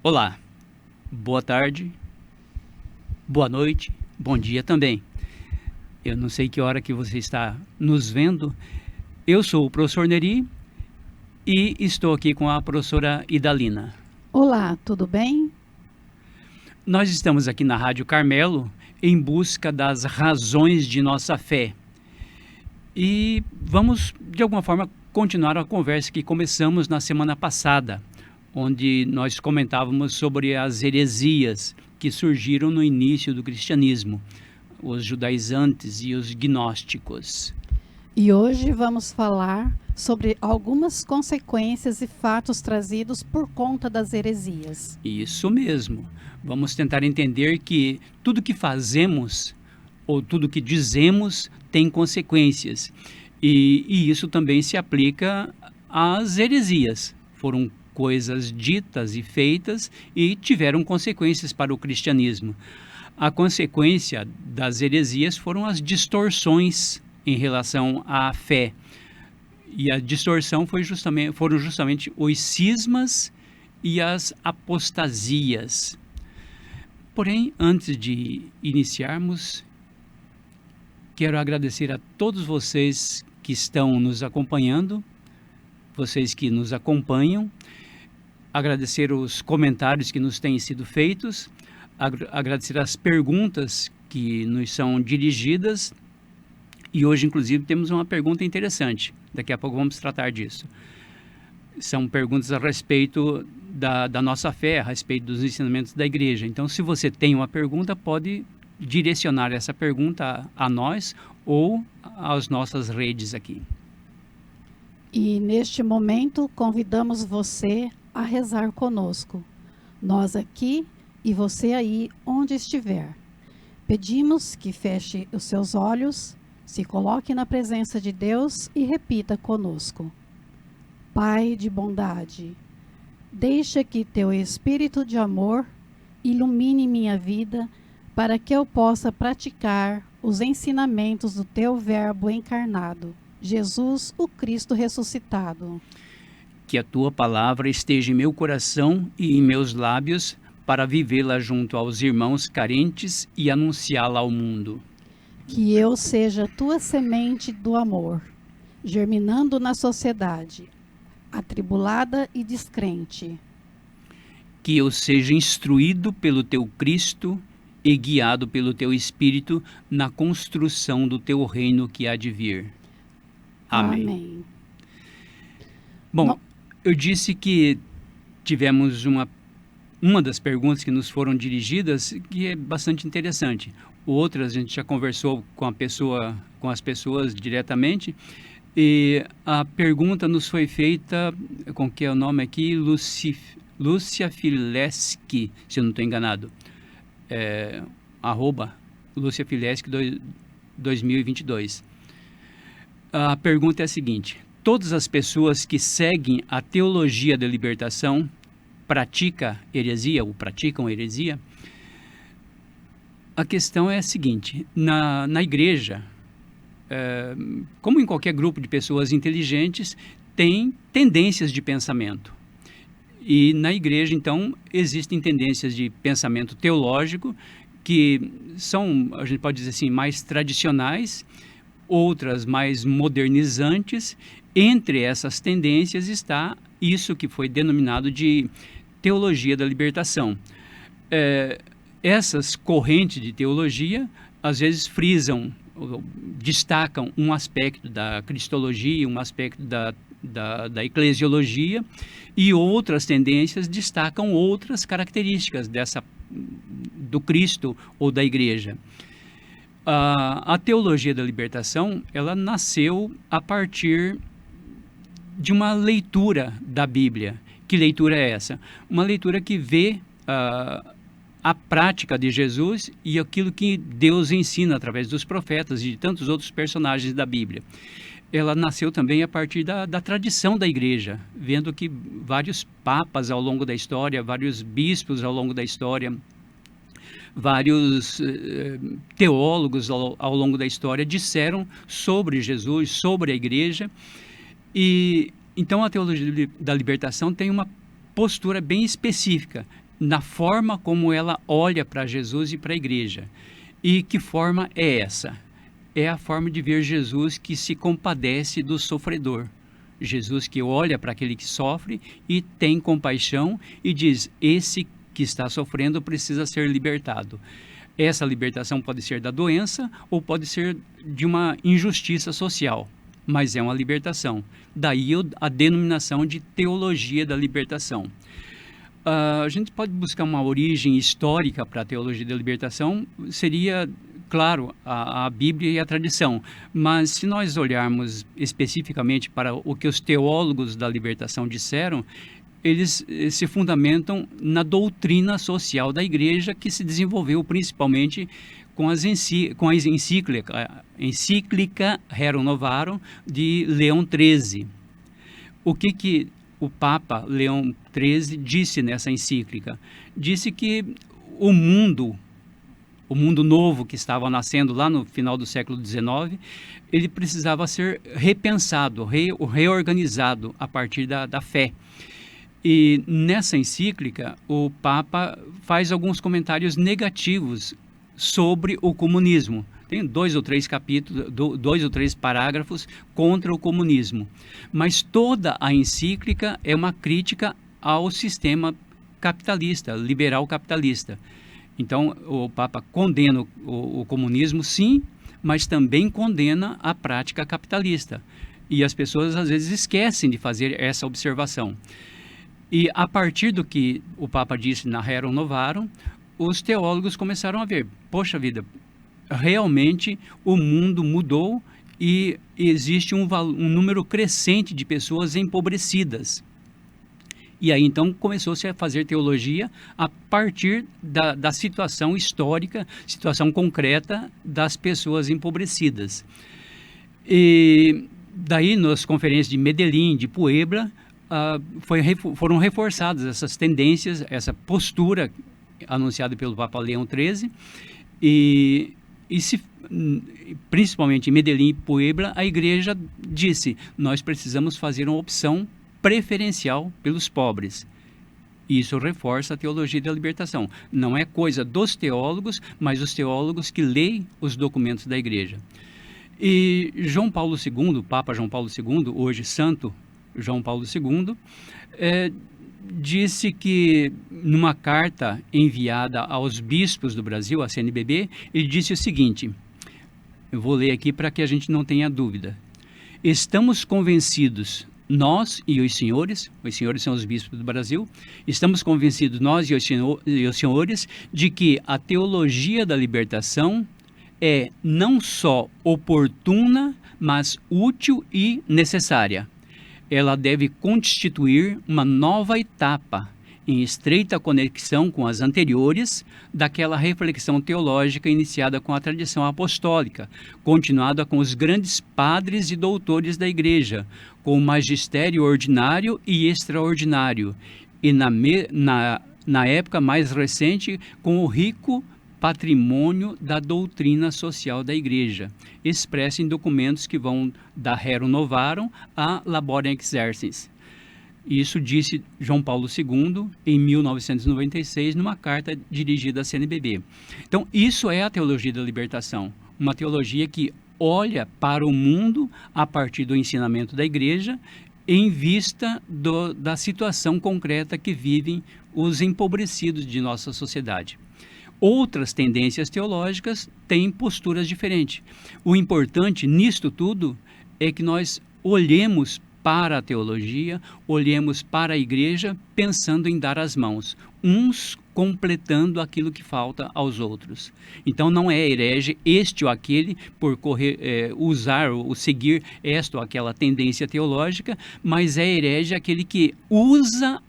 Olá, boa tarde, boa noite, bom dia também. Eu não sei que hora que você está nos vendo. Eu sou o professor Neri e estou aqui com a professora Idalina. Olá, tudo bem? Nós estamos aqui na Rádio Carmelo em busca das razões de nossa fé. E vamos, de alguma forma, continuar a conversa que começamos na semana passada, onde nós comentávamos sobre as heresias que surgiram no início do cristianismo, os judaizantes e os gnósticos. E hoje vamos falar sobre algumas consequências e fatos trazidos por conta das heresias. Isso mesmo. Vamos tentar entender que tudo que fazemos ou tudo que dizemos tem consequências. E isso também se aplica às heresias. Foram coisas ditas e feitas e tiveram consequências para o cristianismo. A consequência das heresias foram as distorções em relação à fé. E a distorção foram justamente os cismas e as apostasias. Porém, antes de iniciarmos, quero agradecer a todos vocês que estão nos acompanhando, vocês que nos acompanham, agradecer os comentários que nos têm sido feitos, agradecer as perguntas que nos são dirigidas. E hoje, inclusive, temos uma pergunta interessante. Daqui a pouco vamos tratar disso. São perguntas a respeito da nossa fé, a respeito dos ensinamentos da igreja. Então, se você tem uma pergunta, pode direcionar essa pergunta a nós ou às nossas redes aqui. E neste momento convidamos você a rezar conosco. Nós aqui e você aí onde estiver. Pedimos que feche os seus olhos, se coloque na presença de Deus e repita conosco. Pai de bondade, deixa que teu espírito de amor ilumine minha vida para que eu possa praticar os ensinamentos do teu Verbo encarnado, Jesus, o Cristo ressuscitado. Que a tua palavra esteja em meu coração e em meus lábios para vivê-la junto aos irmãos carentes e anunciá-la ao mundo. Que eu seja tua semente do amor, germinando na sociedade, atribulada e descrente. Que eu seja instruído pelo teu Cristo e guiado pelo teu Espírito na construção do teu reino que há de vir. Amém. Bom, eu disse que tivemos uma das perguntas que nos foram dirigidas que é bastante interessante. Outras a gente já conversou com as pessoas diretamente. E a pergunta nos foi feita, com que é o nome aqui, Lúcia Fileski, se eu não estou enganado, @Lúcia Fileski 2022. A pergunta é a seguinte: todas as pessoas que seguem a teologia da libertação praticam heresia? A questão é a seguinte: na igreja, como em qualquer grupo de pessoas inteligentes, tem tendências de pensamento. E na igreja, então, existem tendências de pensamento teológico que são, a gente pode dizer assim, mais tradicionais, outras mais modernizantes. Entre essas tendências está isso que foi denominado de teologia da libertação. Essas correntes de teologia, às vezes, destacam um aspecto da cristologia, um aspecto da eclesiologia, e outras tendências destacam outras características do Cristo ou da igreja. A teologia da libertação, ela nasceu a partir de uma leitura da Bíblia. Que leitura é essa? Uma leitura que vê a prática de Jesus e aquilo que Deus ensina através dos profetas e de tantos outros personagens da Bíblia. Ela nasceu também a partir da tradição da igreja, vendo que vários papas ao longo da história, vários bispos ao longo da história, vários teólogos ao longo da história disseram sobre Jesus, sobre a igreja. E então a teologia da libertação tem uma postura bem específica. na forma como ela olha para Jesus e para a igreja. E que forma é essa? É a forma de ver Jesus que se compadece do sofredor. Jesus que olha para aquele que sofre e tem compaixão e diz: esse que está sofrendo precisa ser libertado. Essa libertação pode ser da doença ou pode ser de uma injustiça social, mas é uma libertação. Daí a denominação de teologia da libertação. A gente pode buscar uma origem histórica para a teologia da libertação, seria, claro, a Bíblia e a tradição. Mas se nós olharmos especificamente para o que os teólogos da libertação disseram, eles se fundamentam na doutrina social da igreja, que se desenvolveu principalmente com a encíclica Rerum Novarum de Leão XIII. O que o Papa Leão XIII disse nessa encíclica? Disse que o mundo novo que estava nascendo lá no final do século XIX, ele precisava ser repensado, reorganizado a partir da fé. E nessa encíclica, o Papa faz alguns comentários negativos sobre o comunismo. Tem 2 ou 3 capítulos, 2 ou 3 parágrafos contra o comunismo. Mas toda a encíclica é uma crítica ao sistema capitalista, liberal capitalista. Então, o Papa condena o comunismo, sim, mas também condena a prática capitalista. E as pessoas, às vezes, esquecem de fazer essa observação. E a partir do que o Papa disse na Rerum Novarum, os teólogos começaram a ver: poxa vida, realmente o mundo mudou e existe um número crescente de pessoas empobrecidas. E aí então começou-se a fazer teologia a partir da situação histórica, situação concreta das pessoas empobrecidas. E daí, nas conferências de Medellín, de Puebla, foram reforçadas essas tendências, essa postura anunciada pelo Papa Leão XIII, principalmente em Medellín e Puebla, a igreja disse: nós precisamos fazer uma opção preferencial pelos pobres. Isso reforça a teologia da libertação. Não é coisa dos teólogos, mas os teólogos que leem os documentos da igreja. E João Paulo II, Papa João Paulo II, hoje Santo João Paulo II, disse que, numa carta enviada aos bispos do Brasil, a CNBB, ele disse o seguinte, eu vou ler aqui para que a gente não tenha dúvida: estamos convencidos, nós e os senhores são os bispos do Brasil, estamos convencidos, nós e os senhores, de que a teologia da libertação é não só oportuna, mas útil e necessária. Ela deve constituir uma nova etapa, em estreita conexão com as anteriores, daquela reflexão teológica iniciada com a tradição apostólica, continuada com os grandes padres e doutores da Igreja, com o magistério ordinário e extraordinário, e na época mais recente, com o rico patrimônio da doutrina social da Igreja, expressa em documentos que vão da Rerum Novarum a Laborem Exercens. Isso disse João Paulo II em 1996, numa carta dirigida à CNBB. Então, isso é a teologia da libertação, uma teologia que olha para o mundo a partir do ensinamento da Igreja, em vista da situação concreta que vivem os empobrecidos de nossa sociedade. Outras tendências teológicas têm posturas diferentes. O importante nisto tudo é que nós olhemos para a teologia, olhemos para a igreja, pensando em dar as mãos, uns completando aquilo que falta aos outros. Então não é herege este ou aquele por usar ou seguir esta ou aquela tendência teológica, mas é herege aquele que usa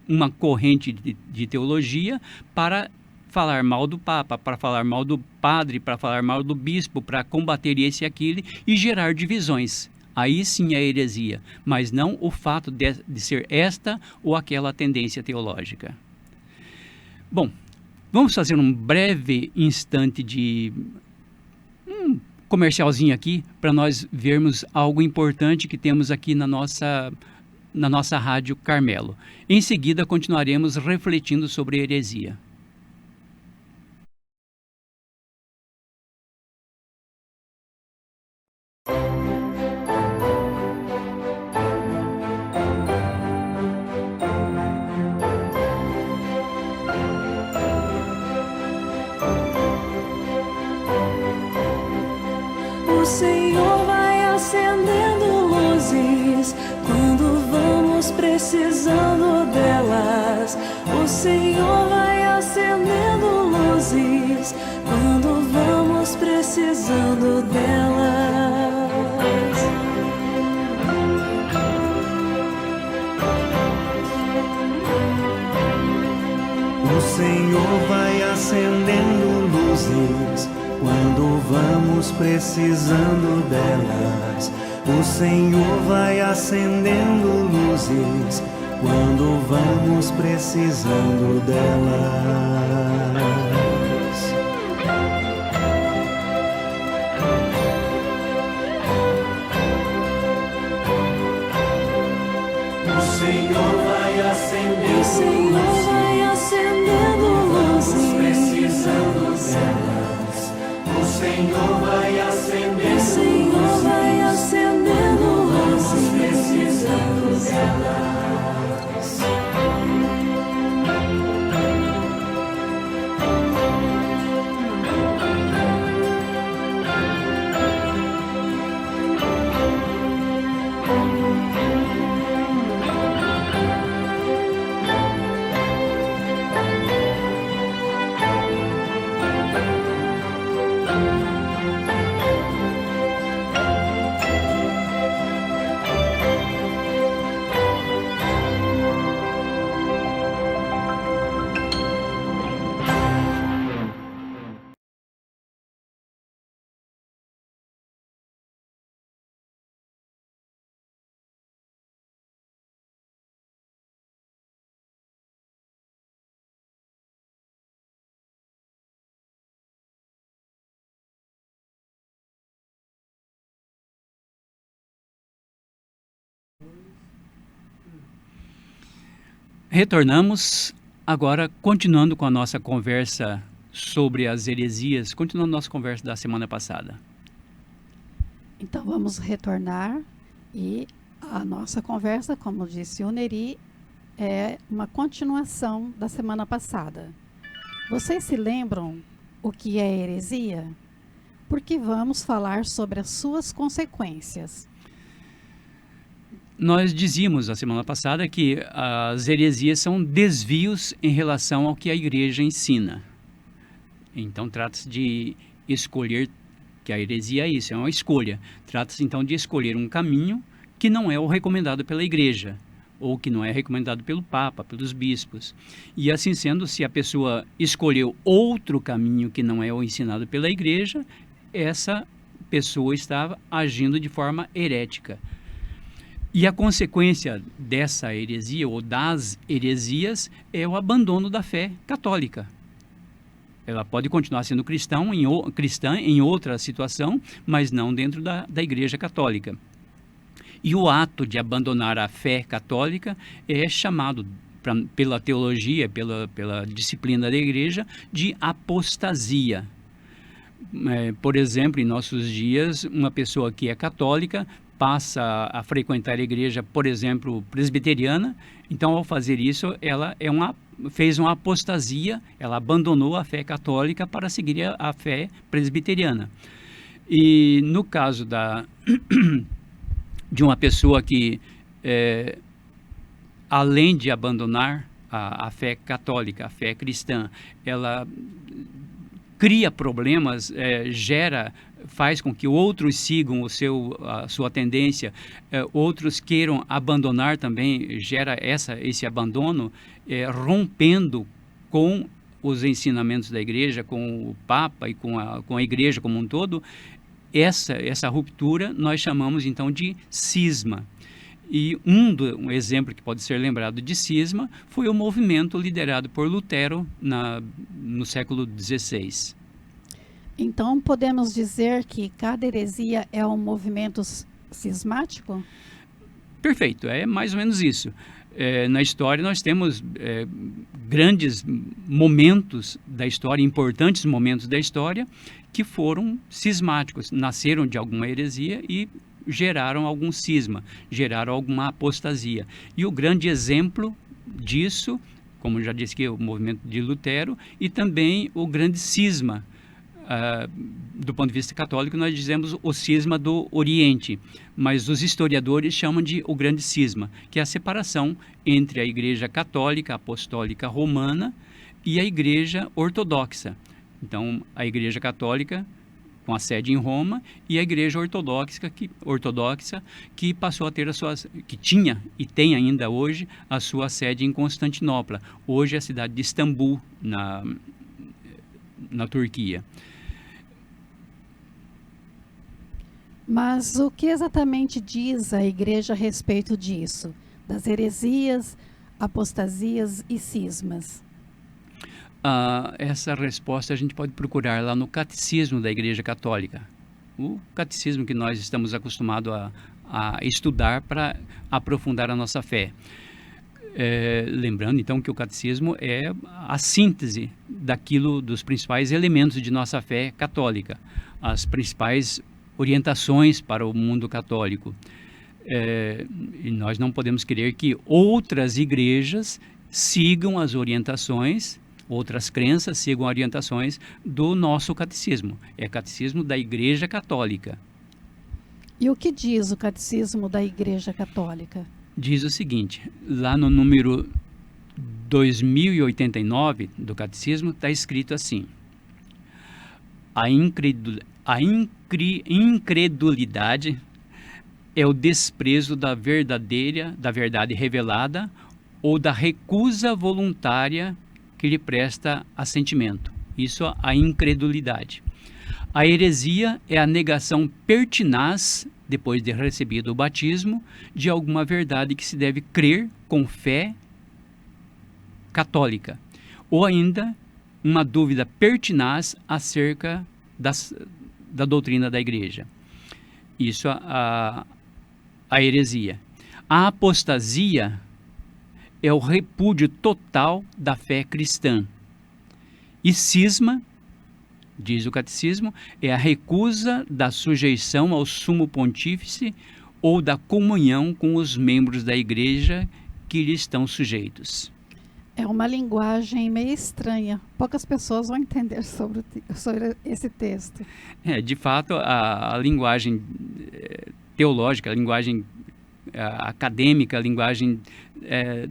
uma corrente de teologia para falar mal do Papa, para falar mal do padre, para falar mal do bispo, para combater esse e aquele e gerar divisões. Aí sim é heresia, mas não o fato de ser esta ou aquela tendência teológica. Bom, vamos fazer um breve instante de comercialzinho aqui para nós vermos algo importante que temos aqui na nossa na nossa Rádio Carmelo. Em seguida, continuaremos refletindo sobre a heresia. O Senhor vai acendendo luzes quando vamos precisando delas. O Senhor vai acendendo luzes quando vamos precisando delas. O Senhor vai acendendo luzes quando vamos precisando delas. O Senhor vai acendendo luzes quando vamos precisando delas. O Senhor vai acendendo O Senhor vai acendendo luzes precisando delas. O Senhor vai acendendo O Senhor vai acendendo luzes precisando delas. Retornamos agora, continuando com a nossa conversa sobre as heresias, continuando a nossa conversa da semana passada. Então vamos retornar e a nossa conversa, como disse o Neri, é uma continuação da semana passada. Vocês se lembram o que é heresia? Porque vamos falar sobre as suas consequências. Nós dizíamos a semana passada que as heresias são desvios em relação ao que a igreja ensina. Então trata-se de escolher, que a heresia é isso, é uma escolha. Trata-se então de escolher um caminho que não é o recomendado pela igreja, ou que não é recomendado pelo Papa, pelos bispos. E assim sendo, se a pessoa escolheu outro caminho que não é o ensinado pela igreja, essa pessoa estava agindo de forma herética. E a consequência dessa heresia, ou das heresias, é o abandono da fé católica. Ela pode continuar sendo cristã em outra situação, mas não dentro da igreja católica. E o ato de abandonar a fé católica é chamado, pela teologia, pela disciplina da igreja, de apostasia. Por exemplo, em nossos dias, uma pessoa que é católica passa a frequentar a igreja, por exemplo, presbiteriana. Então, ao fazer isso, ela fez uma apostasia, ela abandonou a fé católica para seguir a fé presbiteriana. E no caso de uma pessoa que, além de abandonar a fé católica, a fé cristã, ela cria problemas, faz com que outros sigam a sua tendência, outros queiram abandonar também, gera esse abandono, rompendo com os ensinamentos da igreja, com o Papa e com a igreja como um todo. Essa ruptura nós chamamos então de cisma. E um exemplo que pode ser lembrado de cisma foi o movimento liderado por Lutero no século XVI. Então, podemos dizer que cada heresia é um movimento cismático? Perfeito, é mais ou menos isso. Na história nós temos grandes momentos da história, importantes momentos da história, que foram cismáticos, nasceram de alguma heresia e geraram algum cisma, geraram alguma apostasia. E o grande exemplo disso, como eu já disse, que é o movimento de Lutero, e também o grande cisma, do ponto de vista católico, nós dizemos o cisma do Oriente, mas os historiadores chamam de o grande cisma, que é a separação entre a Igreja Católica, Apostólica Romana e a Igreja Ortodoxa. Então, a Igreja Católica, com a sede em Roma, e a Igreja Ortodoxa que passou a ter que tinha e tem ainda hoje a sua sede em Constantinopla. Hoje é a cidade de Istambul, na Turquia. Mas o que exatamente diz a Igreja a respeito disso? Das heresias, apostasias e cismas? Essa resposta a gente pode procurar lá no Catecismo da Igreja Católica. O catecismo que nós estamos acostumados a estudar para aprofundar a nossa fé. Lembrando então que o catecismo é a síntese dos principais elementos de nossa fé católica, as principais orientações para o mundo católico. E nós não podemos querer que outras igrejas sigam as orientações, outras crenças sigam orientações do nosso catecismo. É catecismo da Igreja Católica. E o que diz o catecismo da Igreja Católica? Diz o seguinte, lá no número 2089 do catecismo está escrito assim: a incredulidade é o desprezo da verdade revelada ou da recusa voluntária que lhe presta assentimento. Isso é a incredulidade. A heresia é a negação pertinaz, depois de recebido o batismo, de alguma verdade que se deve crer com fé católica, ou ainda uma dúvida pertinaz acerca da doutrina da igreja. Isso a heresia. A apostasia é o repúdio total da fé cristã. E cisma, diz o catecismo, é a recusa da sujeição ao sumo pontífice ou da comunhão com os membros da igreja que lhe estão sujeitos. É uma linguagem meio estranha. Poucas pessoas vão entender sobre esse texto. De fato, a linguagem teológica, a linguagem acadêmica, a linguagem é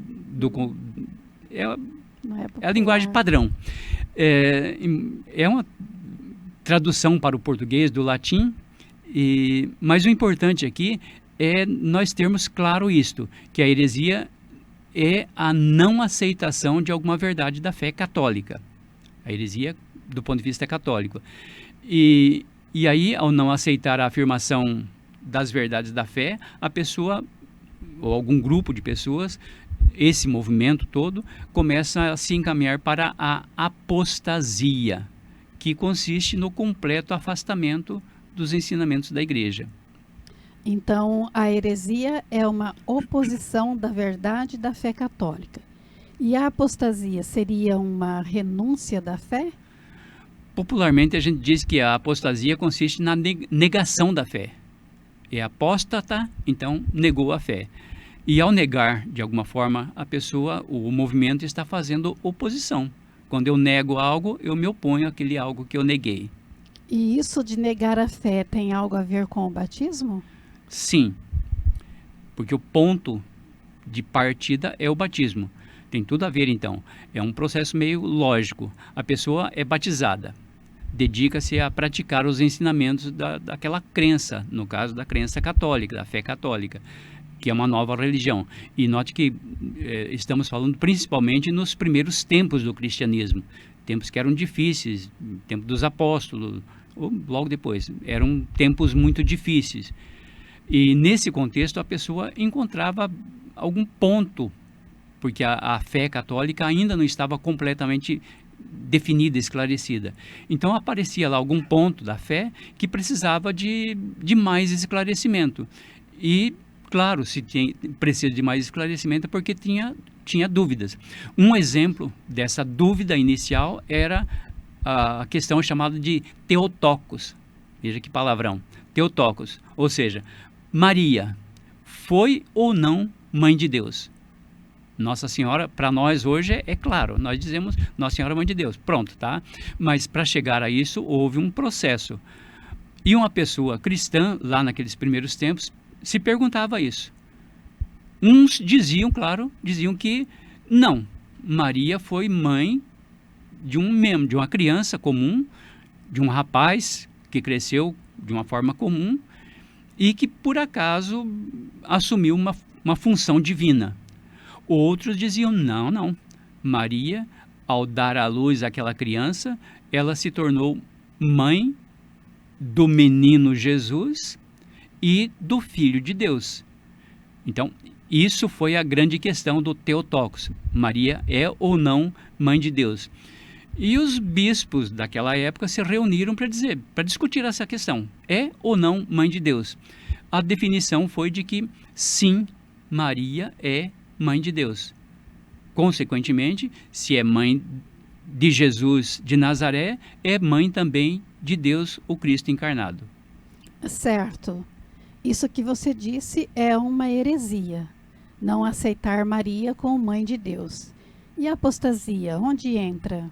a linguagem padrão. É uma tradução para o português do latim, mas o importante aqui é nós termos claro isto, que a heresia é a não aceitação de alguma verdade da fé católica. A heresia do ponto de vista católico. E aí, ao não aceitar a afirmação das verdades da fé, a pessoa, ou algum grupo de pessoas, esse movimento todo, começa a se encaminhar para a apostasia, que consiste no completo afastamento dos ensinamentos da igreja. Então, a heresia é uma oposição da verdade da fé católica. E a apostasia seria uma renúncia da fé? Popularmente, a gente diz que a apostasia consiste na negação da fé. É apóstata, então negou a fé. E ao negar, de alguma forma, a pessoa, o movimento está fazendo oposição. Quando eu nego algo, eu me oponho àquele algo que eu neguei. E isso de negar a fé tem algo a ver com o batismo? Sim, porque o ponto de partida é o batismo. Tem tudo a ver, então. É um processo meio lógico. A pessoa é batizada, dedica-se a praticar os ensinamentos daquela crença, no caso da crença católica, da fé católica, que é uma nova religião. E note que estamos falando principalmente nos primeiros tempos do cristianismo, tempos que eram difíceis, tempo dos apóstolos, ou logo depois, eram tempos muito difíceis. E nesse contexto a pessoa encontrava algum ponto, porque a fé católica ainda não estava completamente definida, esclarecida. Então aparecia lá algum ponto da fé que precisava de mais esclarecimento. E claro, se precisa de mais esclarecimento, é porque tinha dúvidas. Um exemplo dessa dúvida inicial era a questão chamada de Theotokos. Veja que palavrão, Theotokos. Ou seja, Maria foi ou não mãe de Deus? Nossa Senhora, para nós hoje é claro, nós dizemos Nossa Senhora Mãe de Deus, pronto, tá? Mas para chegar a isso houve um processo. E uma pessoa cristã, lá naqueles primeiros tempos, se perguntava isso. Uns diziam, claro, diziam que não, Maria foi mãe de um membro, de uma criança comum, de um rapaz que cresceu de uma forma comum e que por acaso assumiu uma função divina. Outros diziam, não, Maria, ao dar à luz àquela criança, ela se tornou mãe do menino Jesus e do Filho de Deus. Então, isso foi a grande questão do Theotokos. Maria é ou não mãe de Deus? E os bispos daquela época se reuniram para discutir essa questão. É ou não mãe de Deus? A definição foi de que sim, Maria é mãe de Deus. Consequentemente, se é mãe de Jesus de Nazaré, é mãe também de Deus, o Cristo encarnado. Certo. Isso que você disse é uma heresia. Não aceitar Maria como mãe de Deus. E a apostasia, onde entra?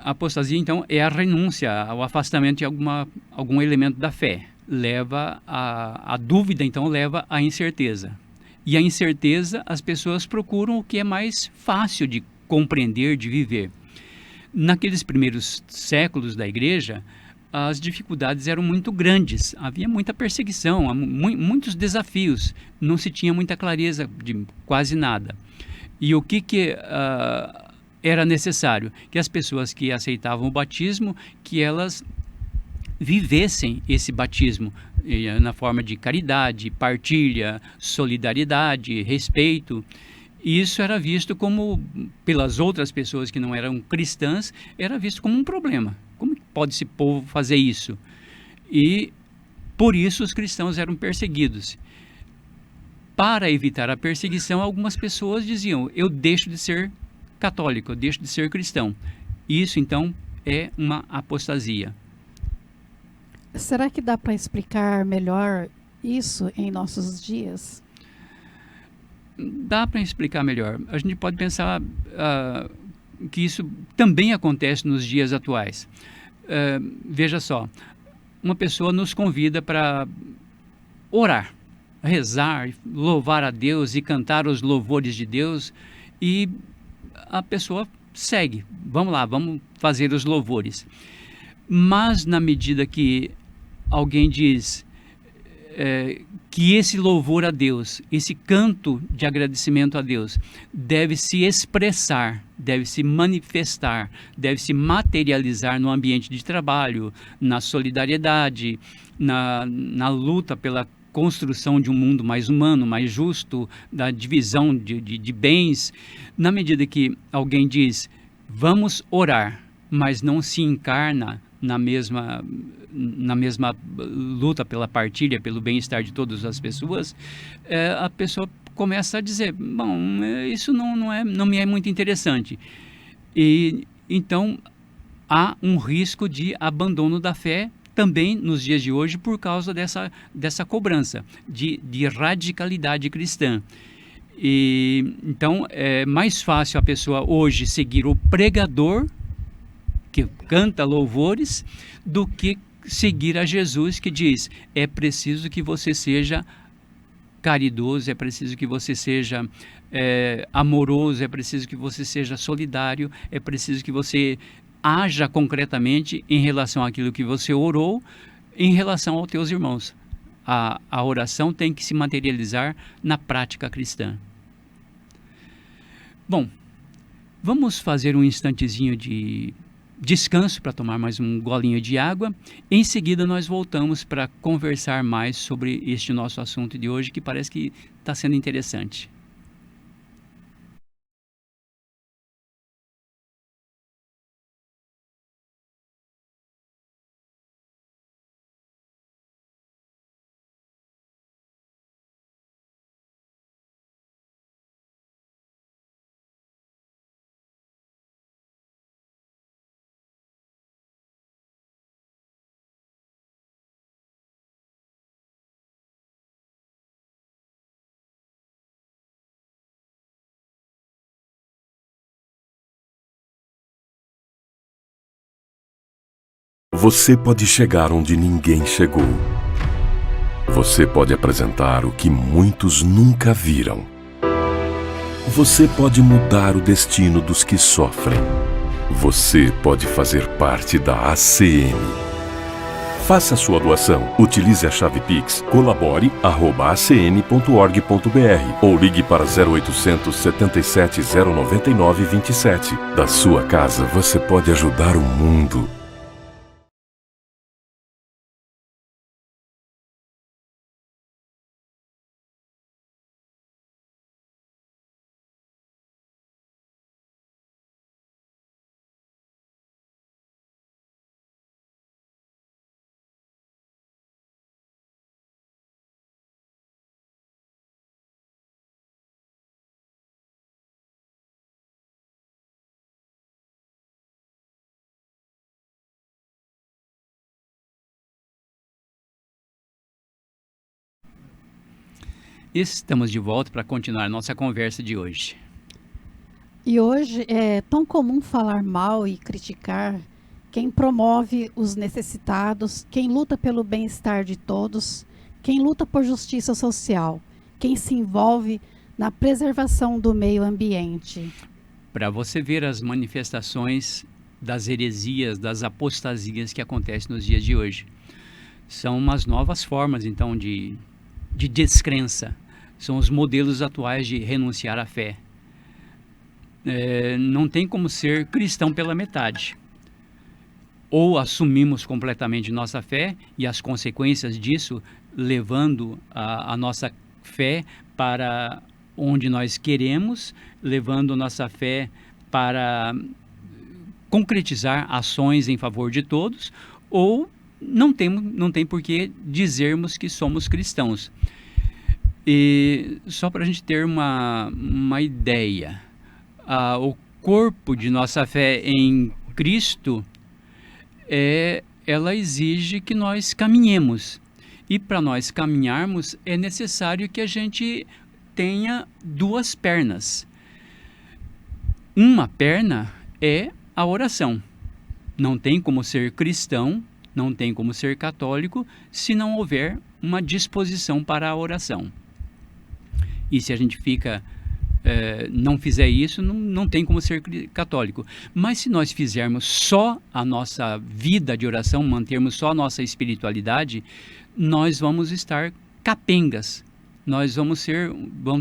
A apostasia, então, é a renúncia, ao afastamento de algum elemento da fé. Leva a dúvida, então, leva à incerteza. E a incerteza, as pessoas procuram o que é mais fácil de compreender, de viver. Naqueles primeiros séculos da igreja, as dificuldades eram muito grandes, havia muita perseguição, muitos desafios, não se tinha muita clareza de quase nada. E o que era necessário? Que as pessoas que aceitavam o batismo, que elas vivessem esse batismo na forma de caridade, partilha, solidariedade, respeito. E isso era visto como, pelas outras pessoas que não eram cristãs, era visto como um problema. Como pode esse povo fazer isso? E por isso os cristãos eram perseguidos. Para evitar a perseguição, algumas pessoas diziam, eu deixo de ser católico, eu deixo de ser cristão. Isso, então, é uma apostasia. Será que dá para explicar melhor isso em nossos dias? Dá para explicar melhor. A gente pode pensar que isso também acontece nos dias atuais. Veja só, uma pessoa nos convida para orar, rezar, louvar a Deus e cantar os louvores de Deus, e a pessoa segue. Vamos lá, vamos fazer os louvores. Mas na medida que alguém diz que esse louvor a Deus, esse canto de agradecimento a Deus, deve se expressar, deve se manifestar, deve se materializar no ambiente de trabalho, na solidariedade, na luta pela construção de um mundo mais humano, mais justo, da divisão de bens. Na medida que alguém diz, vamos orar, mas não se encarna na mesma luta pela partilha, pelo bem-estar de todas as pessoas, a pessoa começa a dizer, bom, isso não me é muito interessante. E então há um risco de abandono da fé também nos dias de hoje por causa dessa cobrança de radicalidade cristã. E então é mais fácil a pessoa hoje seguir o pregador que canta louvores do que seguir a Jesus, que diz, é preciso que você seja caridoso, é preciso que você seja amoroso, é preciso que você seja solidário, é preciso que você haja concretamente em relação àquilo que você orou, em relação aos teus irmãos. A oração tem que se materializar na prática cristã. Bom, vamos fazer um instantezinho de descanso para tomar mais um golinho de água. Em seguida nós voltamos para conversar mais sobre este nosso assunto de hoje, que parece que está sendo interessante. Você pode chegar onde ninguém chegou. Você pode apresentar o que muitos nunca viram. Você pode mudar o destino dos que sofrem. Você pode fazer parte da ACN. Faça sua doação. Utilize a chave Pix colabore@acn.org.br ou ligue para 0800 77 099 27. Da sua casa você pode ajudar o mundo. Estamos de volta para continuar nossa conversa de hoje. E hoje é tão comum falar mal e criticar quem promove os necessitados, quem luta pelo bem-estar de todos, quem luta por justiça social, quem se envolve na preservação do meio ambiente. Para você ver as manifestações das heresias, das apostasias que acontecem nos dias de hoje. São umas novas formas, então, de descrença. São os modelos atuais de renunciar à fé. Não tem como ser cristão pela metade. Ou assumimos completamente nossa fé e as consequências disso, levando a nossa fé para onde nós queremos, levando nossa fé para concretizar ações em favor de todos, ou não tem por que dizermos que somos cristãos. E só para a gente ter uma ideia, o corpo de nossa fé em Cristo, ela exige que nós caminhemos. E para nós caminharmos é necessário que a gente tenha duas pernas. Uma perna é a oração. Não tem como ser cristão, não tem como ser católico, se não houver uma disposição para a oração. E se a gente não fizer isso, não tem como ser católico. Mas se nós fizermos só a nossa vida de oração, mantermos só a nossa espiritualidade, nós vamos estar capengas. Nós vamos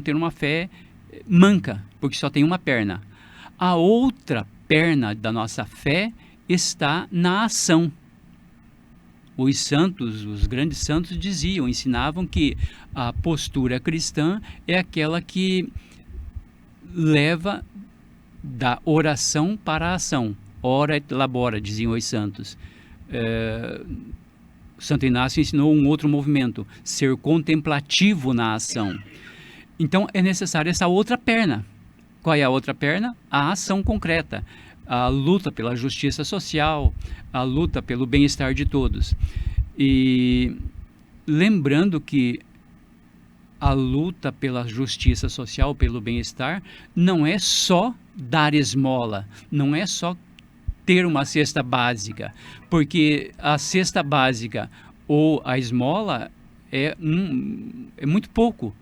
ter uma fé manca, porque só tem uma perna. A outra perna da nossa fé está na ação. Os santos, os grandes santos ensinavam que a postura cristã é aquela que leva da oração para a ação. Ora et labora, diziam os santos. Santo Inácio ensinou um outro movimento, ser contemplativo na ação. Então é necessária essa outra perna. Qual é a outra perna? A ação concreta. A luta pela justiça social, a luta pelo bem-estar de todos. E lembrando que a luta pela justiça social, pelo bem-estar, não é só dar esmola, não é só ter uma cesta básica, porque a cesta básica ou a esmola é muito pouco.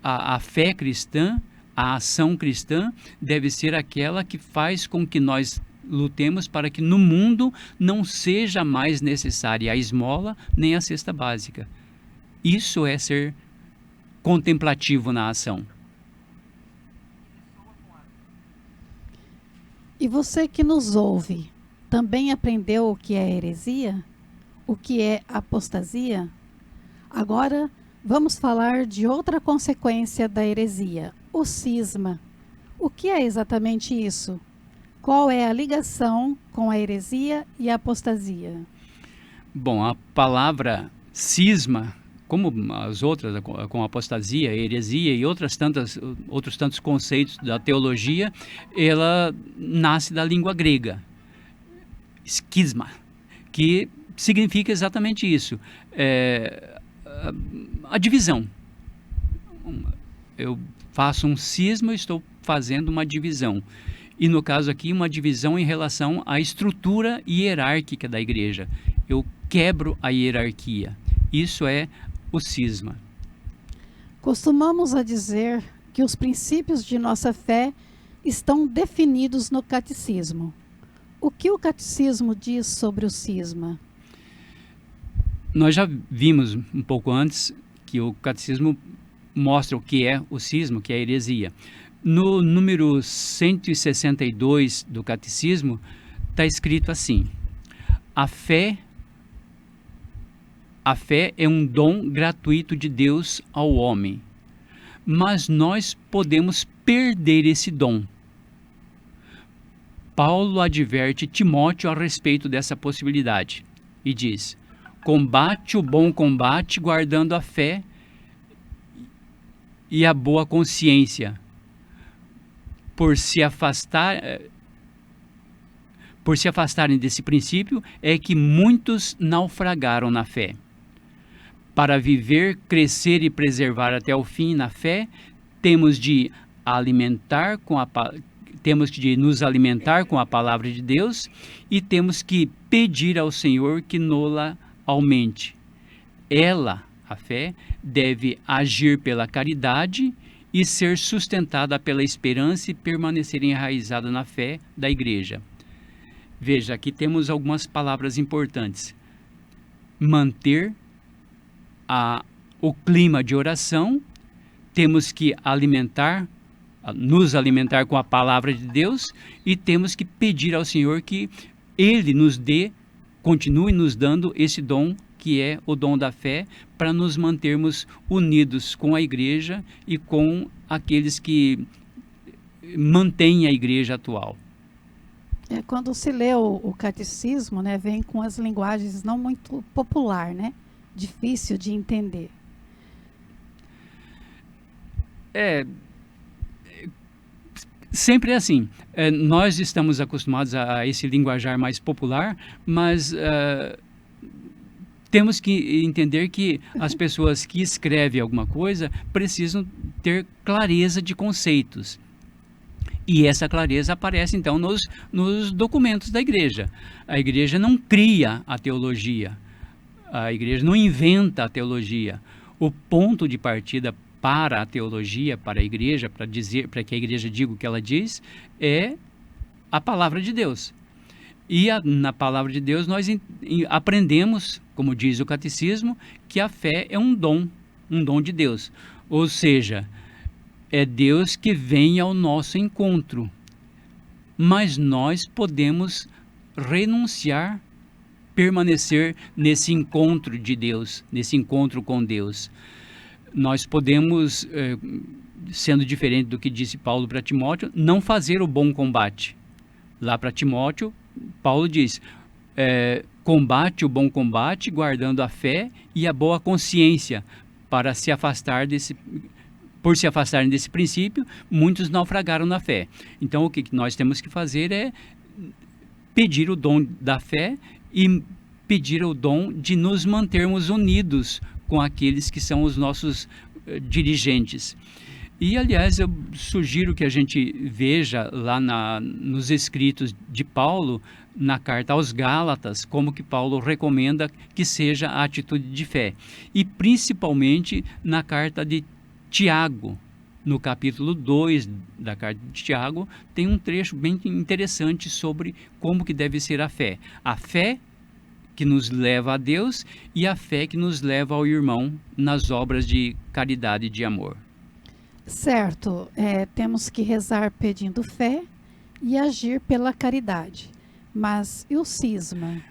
A fé cristã, a ação cristã deve ser aquela que faz com que nós lutemos para que no mundo não seja mais necessária a esmola nem a cesta básica. Isso é ser contemplativo na ação. E você que nos ouve, também aprendeu o que é heresia? O que é apostasia? Agora vamos falar de outra consequência da heresia, o cisma. O que é exatamente isso? Qual é a ligação com a heresia e a apostasia? Bom, a palavra cisma, como as outras, com a apostasia, a heresia e outros tantos conceitos da teologia, ela nasce da língua grega, esquisma, que significa exatamente isso, a divisão. Eu faço um cisma, eu estou fazendo uma divisão. E no caso aqui, uma divisão em relação à estrutura hierárquica da igreja. Eu quebro a hierarquia. Isso é o cisma. Costumamos a dizer que os princípios de nossa fé estão definidos no catecismo. O que o catecismo diz sobre o cisma? Nós já vimos um pouco antes que o catecismo mostra o que é o cisma, o que é a heresia. No número 162 do catecismo está escrito assim: a fé é um dom gratuito de Deus ao homem, mas nós podemos perder esse dom. Paulo adverte Timóteo a respeito dessa possibilidade e diz: combate o bom combate guardando a fé e a boa consciência. Por se afastarem desse princípio, é que muitos naufragaram na fé. Para viver, crescer e preservar até o fim na fé, temos de nos alimentar com a palavra de Deus e temos que pedir ao Senhor que nola aumente. Ela, a fé, deve agir pela caridade e ser sustentada pela esperança e permanecer enraizada na fé da igreja. Veja, aqui temos algumas palavras importantes. Manter o clima de oração, temos que nos alimentar com a palavra de Deus e temos que pedir ao Senhor que Ele continue nos dando esse dom, que é o dom da fé, para nos mantermos unidos com a igreja e com aqueles que mantêm a igreja atual. Quando se lê o catecismo, né, vem com as linguagens não muito popular, né? Difícil de entender. Sempre é assim. Nós estamos acostumados a esse linguajar mais popular, mas temos que entender que as pessoas que escrevem alguma coisa precisam ter clareza de conceitos. E essa clareza aparece, então, nos documentos da igreja. A igreja não cria a teologia. A igreja não inventa a teologia. O ponto de partida para a teologia, para a igreja, para que a igreja diga o que ela diz, é a palavra de Deus. E na palavra de Deus nós aprendemos, como diz o catecismo, que a fé é um dom de Deus. Ou seja, é Deus que vem ao nosso encontro. Mas nós podemos renunciar, permanecer nesse encontro de Deus, nesse encontro com Deus. Nós podemos, sendo diferente do que disse Paulo para Timóteo, não fazer o bom combate. Lá para Timóteo, Paulo diz, combate o bom combate, guardando a fé e a boa consciência, por se afastarem desse princípio, muitos naufragaram na fé. Então, o que nós temos que fazer é pedir o dom da fé e pedir o dom de nos mantermos unidos com aqueles que são os nossos dirigentes. E, aliás, eu sugiro que a gente veja lá nos escritos de Paulo, na carta aos Gálatas, como que Paulo recomenda que seja a atitude de fé. E, principalmente, na carta de Tiago, no capítulo 2 da carta de Tiago, tem um trecho bem interessante sobre como que deve ser a fé. A fé que nos leva a Deus e a fé que nos leva ao irmão nas obras de caridade e de amor. Certo, temos que rezar pedindo fé e agir pela caridade. Mas e o cisma?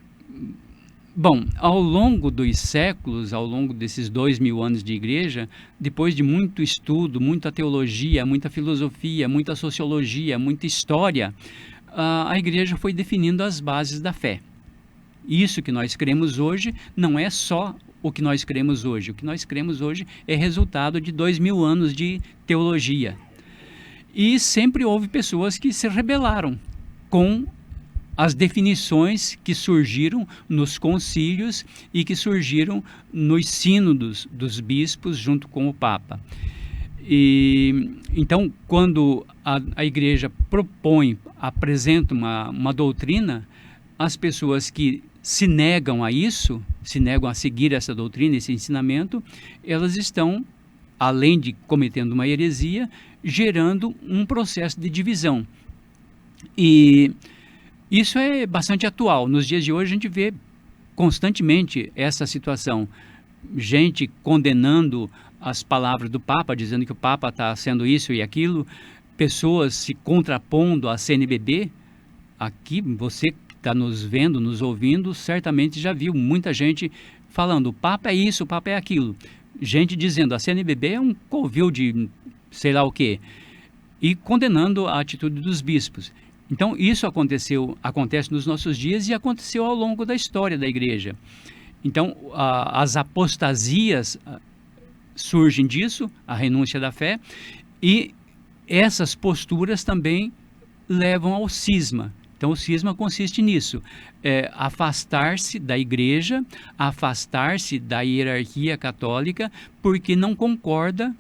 Bom, ao longo dos séculos, ao longo desses 2000 anos de igreja, depois de muito estudo, muita teologia, muita filosofia, muita sociologia, muita história, a igreja foi definindo as bases da fé. Isso que nós cremos hoje não é só o que nós cremos hoje. O que nós cremos hoje é resultado de 2000 anos de teologia. E sempre houve pessoas que se rebelaram com as definições que surgiram nos concílios e que surgiram nos sínodos dos bispos junto com o Papa. E então, quando a igreja apresenta uma doutrina, as pessoas que se negam a isso, se negam a seguir essa doutrina, esse ensinamento, elas estão, além de cometendo uma heresia, gerando um processo de divisão. E isso é bastante atual. Nos dias de hoje a gente vê constantemente essa situação. Gente condenando as palavras do Papa, dizendo que o Papa está sendo isso e aquilo, pessoas se contrapondo à CNBB. Aqui, você que está nos vendo, nos ouvindo, certamente já viu muita gente falando, o Papa é isso, o Papa é aquilo. Gente dizendo, a CNBB é um covil de sei lá o quê, e condenando a atitude dos bispos. Então, isso acontece nos nossos dias e aconteceu ao longo da história da igreja. Então, as apostasias surgem disso, a renúncia da fé, e essas posturas também levam ao cisma. Então, o cisma consiste nisso, afastar-se da igreja, afastar-se da hierarquia católica, porque não concorda,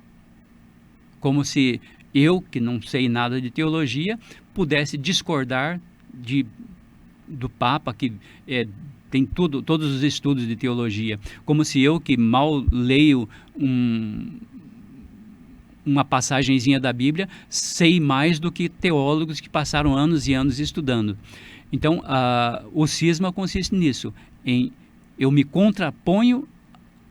como se eu, que não sei nada de teologia, pudesse discordar do Papa, que tem todos os estudos de teologia, como se eu, que mal leio uma passagenzinha da Bíblia, sei mais do que teólogos que passaram anos e anos estudando. Então, o cisma consiste nisso, em eu me contraponho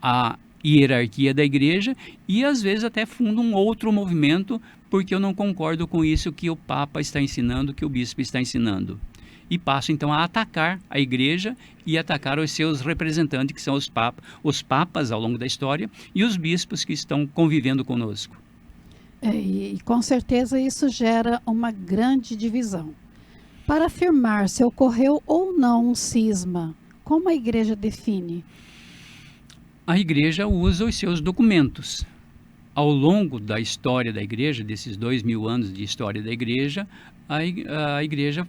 à hierarquia da igreja e às vezes até fundo um outro movimento porque eu não concordo com isso que o Papa está ensinando, que o bispo está ensinando. E passo então a atacar a igreja e atacar os seus representantes, que são os papas ao longo da história e os bispos que estão convivendo conosco. E com certeza isso gera uma grande divisão. Para afirmar se ocorreu ou não um cisma, como a igreja define? A igreja usa os seus documentos. Ao longo da história da igreja, desses 2000 anos de história da igreja, a igreja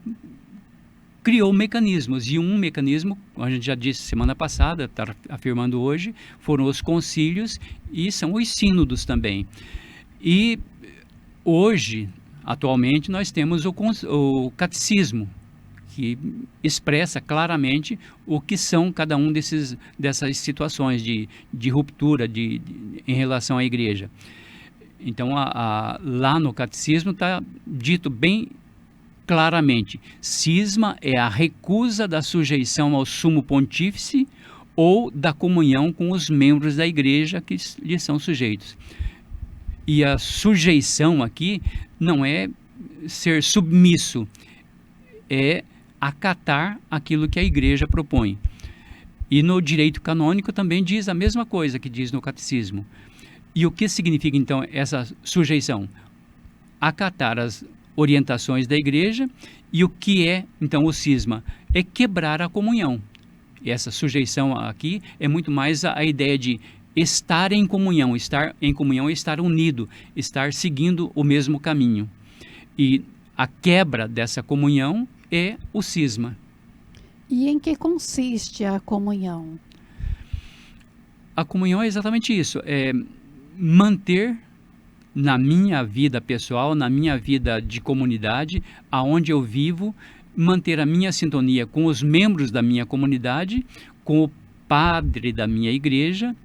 criou mecanismos, e um mecanismo, a gente já disse semana passada, está afirmando hoje, foram os concílios e são os sínodos também. E hoje, atualmente, nós temos o catecismo, que expressa claramente o que são cada um dessas situações de ruptura em relação à igreja. Então, lá no catecismo está dito bem claramente, cisma é a recusa da sujeição ao sumo pontífice ou da comunhão com os membros da igreja que lhe são sujeitos. E a sujeição aqui não é ser submisso, é acatar aquilo que a igreja propõe. E no direito canônico também diz a mesma coisa que diz no catecismo. E o que significa então essa sujeição? Acatar as orientações da igreja. E o que é então o cisma? É quebrar a comunhão. E essa sujeição aqui é muito mais a ideia de estar em comunhão. Estar em comunhão é estar unido, estar seguindo o mesmo caminho. E a quebra dessa comunhão é o cisma. E em que consiste a comunhão? A comunhão é exatamente isso, é manter na minha vida pessoal, na minha vida de comunidade, aonde eu vivo, manter a minha sintonia com os membros da minha comunidade, com o padre da minha igreja,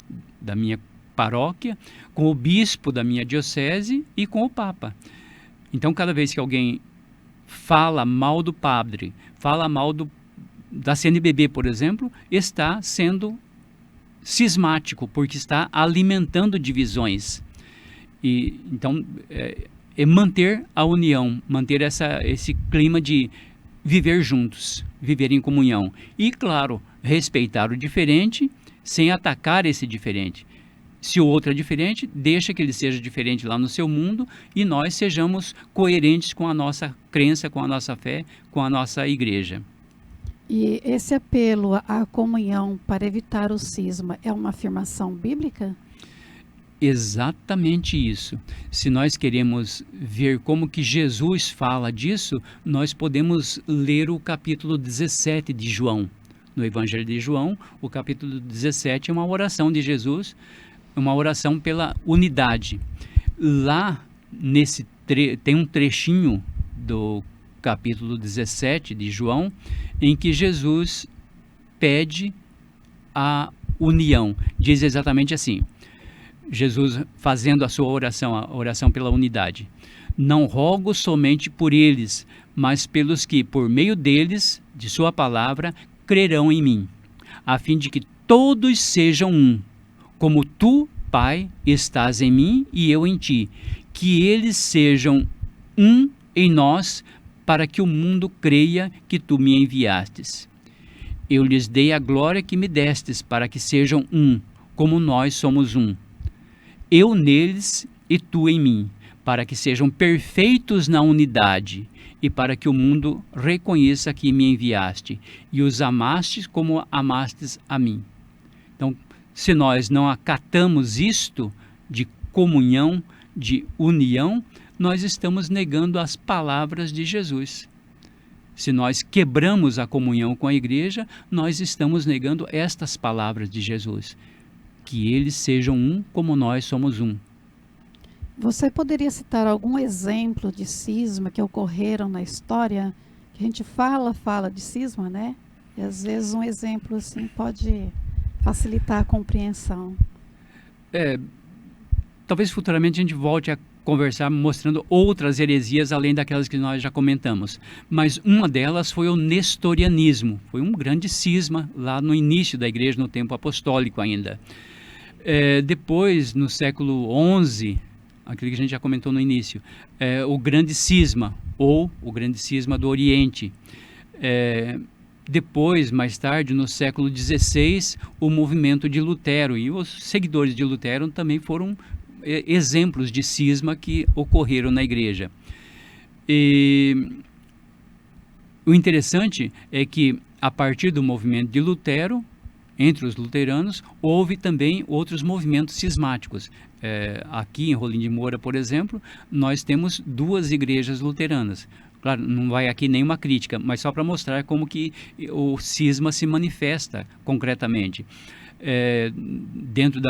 da minha paróquia, com o bispo da minha diocese e com o Papa. Então, cada vez que alguém fala mal do padre, fala mal da CNBB, por exemplo, está sendo cismático, porque está alimentando divisões. E então é manter a união, manter esse clima de viver juntos, viver em comunhão. E, claro, respeitar o diferente sem atacar esse diferente. Se o outro é diferente, deixa que ele seja diferente lá no seu mundo e nós sejamos coerentes com a nossa crença, com a nossa fé, com a nossa igreja. E esse apelo à comunhão para evitar o cisma é uma afirmação bíblica? Exatamente isso. Se nós queremos ver como que Jesus fala disso, nós podemos ler o capítulo 17 de João. No Evangelho de João, o capítulo 17 é uma oração de Jesus, uma oração pela unidade. Lá, tem um trechinho do capítulo 17 de João, em que Jesus pede a união. Diz exatamente assim, Jesus fazendo a sua oração, a oração pela unidade. Não rogo somente por eles, mas pelos que, por meio deles, de sua palavra, crerão em mim, a fim de que todos sejam um, como tu, Pai, estás em mim e eu em ti, que eles sejam um em nós, para que o mundo creia que tu me enviastes. Eu lhes dei a glória que me destes, para que sejam um, como nós somos um. Eu neles e tu em mim, para que sejam perfeitos na unidade, e para que o mundo reconheça que me enviaste, e os amastes como amastes a mim. Então, se nós não acatamos isto de comunhão, de união, nós estamos negando as palavras de Jesus. Se nós quebramos a comunhão com a igreja, nós estamos negando estas palavras de Jesus. Que eles sejam um como nós somos um. Você poderia citar algum exemplo de cisma que ocorreram na história? Que a gente fala de cisma, né? E às vezes um exemplo assim pode facilitar a compreensão. Talvez futuramente a gente volte a conversar mostrando outras heresias além daquelas que nós já comentamos. Mas uma delas foi o nestorianismo. Foi um grande cisma lá no início da igreja, no tempo apostólico ainda. Depois, no século XI, aquilo que a gente já comentou no início, o grande cisma, ou o grande cisma do Oriente. Depois, mais tarde, no século XVI, o movimento de Lutero, e os seguidores de Lutero também foram exemplos de cisma que ocorreram na igreja. E o interessante é que, a partir do movimento de Lutero, entre os luteranos, houve também outros movimentos cismáticos. Aqui em Rolim de Moura, por exemplo, nós temos 2 igrejas luteranas. Claro, não vai aqui nenhuma crítica, mas só para mostrar como que o cisma se manifesta concretamente. Dentro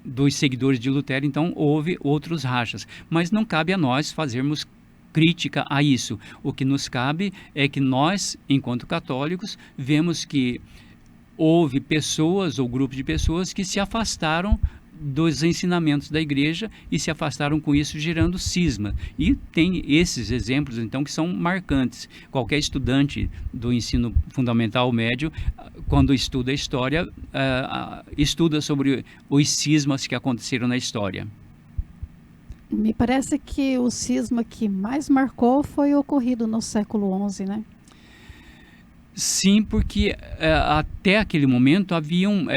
dos seguidores de Lutero, então, houve outros rachas. Mas não cabe a nós fazermos crítica a isso. O que nos cabe é que nós, enquanto católicos, vemos que houve pessoas ou grupos de pessoas que se afastaram dos ensinamentos da igreja e se afastaram com isso, gerando cisma. E tem esses exemplos, então, que são marcantes. Qualquer estudante do ensino fundamental médio, quando estuda a história, estuda sobre os cismas que aconteceram na história. Me parece que o cisma que mais marcou foi ocorrido no século XI, né? Sim, porque até aquele momento haviam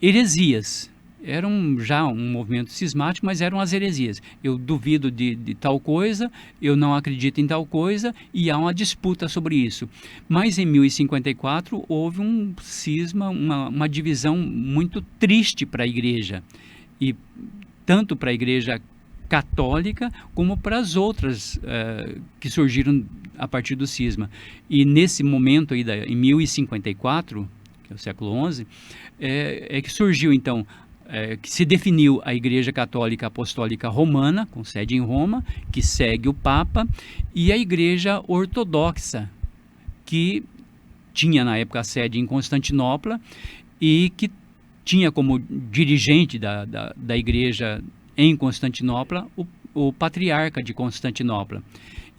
heresias. Era já um movimento cismático, mas eram as heresias. Eu duvido de tal coisa, eu não acredito em tal coisa, e há uma disputa sobre isso. Mas em 1054 houve um cisma, uma divisão muito triste para a igreja. E tanto para a igreja católica como para as outras que surgiram a partir do cisma. E nesse momento aí, em 1054, que é o século XI, que surgiu então, que se definiu a Igreja Católica Apostólica Romana, com sede em Roma, que segue o Papa, e a Igreja Ortodoxa, que tinha na época a sede em Constantinopla e que tinha como dirigente da Igreja em Constantinopla o patriarca de Constantinopla.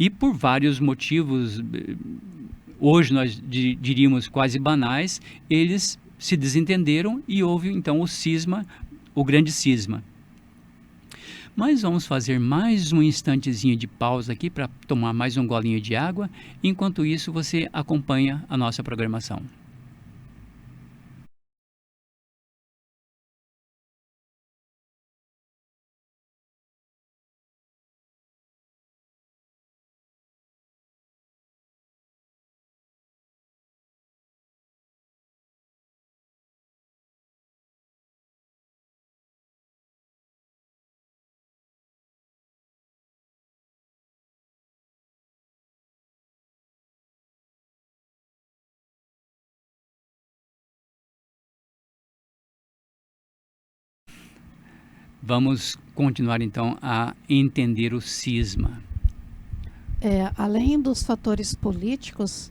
E por vários motivos, hoje nós diríamos quase banais, eles se desentenderam e houve então o cisma, o grande cisma. Mas vamos fazer mais um instantezinho de pausa aqui para tomar mais um golinho de água. Enquanto isso, você acompanha a nossa programação. Vamos continuar então a entender o cisma. Além dos fatores políticos,